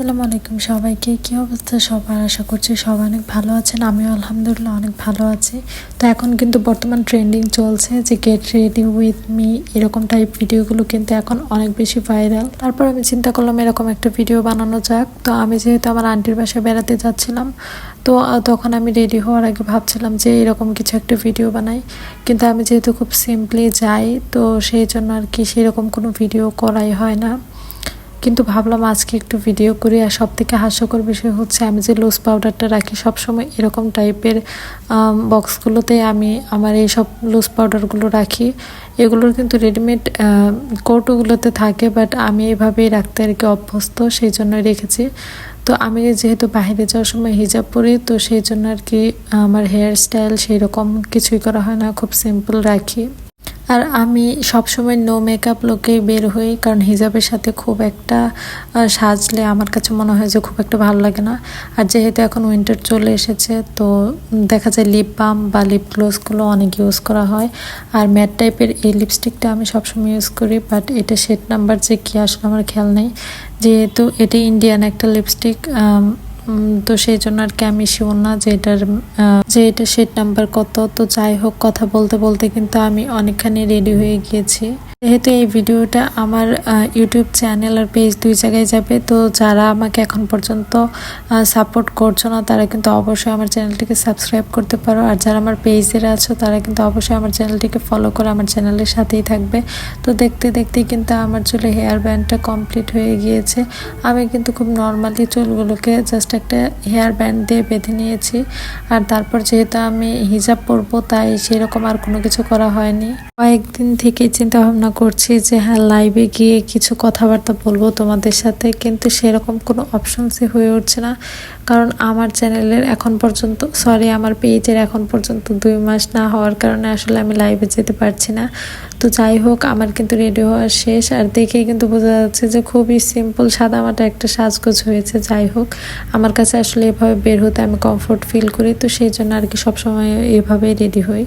আসসালামু আলাইকুম সবাইকে। কি অবস্থা সবার? আশা করছি সবাই অনেক ভালো আছেন। আমিও আলহামদুলিল্লাহ অনেক ভালো আছি। তো এখন কিন্তু বর্তমান ট্রেন্ডিং চলছে যে গেট রেডি উইথ মি, এরকম টাইপ ভিডিওগুলো কিন্তু এখন অনেক বেশি ভাইরাল। তারপর আমি চিন্তা করলাম এরকম একটা ভিডিও বানানো যাক। তো আমি যেহেতু আমার আন্টির বাসায় বেড়াতে যাচ্ছিলাম, তো তখন আমি রেডি হওয়ার আগে ভাবছিলাম যে এরকম কিছু একটা ভিডিও বানাই, কিন্তু আমি যেহেতু খুব সিম্পলি যাই, তো সেই জন্য আর কি সেরকম কোনো ভিডিও করাই হয় না। কিন্তু ভাবলাম আজকে একটু ভিডিও করি। আর সব থেকে হাস্যকর বিষয় হচ্ছে আমি যে লুজ পাউডারটা রাখি সবসময় এরকম টাইপের বক্সগুলোতে আমি আমার এই সব লুজ পাউডারগুলো রাখি। এগুলোর কিন্তু রেডিমেড কৌটোগুলোতে থাকে, বাট আমি এইভাবেই রাখতে আর কি অভ্যস্ত, সেই জন্যই রেখেছি। তো আমি যেহেতু বাইরে যাওয়ার সময় হিজাব পরি, তো সেই জন্য আর কি আমার হেয়ার স্টাইল সেই রকম কিছুই করা হয় না, খুব সিম্পল রাখি। আর আমি সবসময় নো মেকআপ লুকেই বের হই, কারণ হিজাবের সাথে খুব একটা সাজলে আমার কাছে মনে হয় যে খুব একটা ভালো লাগে না। আর যেহেতু এখন উইন্টার চলে এসেছে, তো দেখা যায় লিপ বাম বা লিপ গ্লোসগুলো অনেক ইউজ করা হয়। আর ম্যাট টাইপের এই লিপস্টিকটা আমি সবসময় ইউজ করি, বাট এটা শেড নাম্বার যে কি আসলে আমার খেয়াল নেই, যেহেতু এটা ইন্ডিয়ান একটা লিপস্টিক। তো সেই জন্য আর কি আমি শিওর না যে এটা শেড নাম্বার কত। তো যাই হোক, কথা বলতে বলতে কিন্তু আমি অনেকখানি রেডি হয়ে গিয়েছি। যেহেতু এই ভিডিওটা আমার ইউটিউব চ্যানেল আর পেজ দুই জায়গায় যাবে, তো যারা আমাকে এখন পর্যন্ত সাপোর্ট করছো না তারা কিন্তু অবশ্যই আমার চ্যানেলটিকে সাবস্ক্রাইব করতে পারো। আর যারা আমার পেজের আছো তারা কিন্তু অবশ্যই আমার চ্যানেলটিকে ফলো করে আমার চ্যানেলের সাথেই থাকবে। তো দেখতে দেখতেই কিন্তু আমার চুলে হেয়ার ব্যান্ডটা কমপ্লিট হয়ে গিয়েছে। আমি কিন্তু খুব নর্মালি চুলগুলোকে জাস্ট একটা হেয়ার ব্যান্ড দিয়ে বেঁধে নিয়েছি। আর তারপর যেহেতু আমি হিজাব পরবো, তাই সেরকম আর কোনো কিছু করা হয়নি। কয়েকদিন থেকে চিন্তা ভাবনা করছি যে হ্যাঁ, লাইভে গিয়ে কিছু কথাবার্তা বলবো তোমাদের সাথে, কিন্তু সেরকম কোনো অপশনসই হয়ে উঠছে না। কারণ আমার চ্যানেলের এখন পর্যন্ত আমার পেজের এখন পর্যন্ত 2 মাস না হওয়ার কারণে আসলে আমি লাইভে যেতে পারছি না। তো যাই হোক, আমার কিন্তু রেডি হওয়া শেষ। আর দেখেই কিন্তু বোঝা যাচ্ছে যে খুবই সিম্পল সাদামাটা একটা সাজগোজ হয়েছে। যাই হোক, আমার কাছে আসলে এভাবে বের হতে আমি কমফোর্ট ফিল করি, তো সেই জন্য আর কি সবসময় এভাবেই রেডি হই।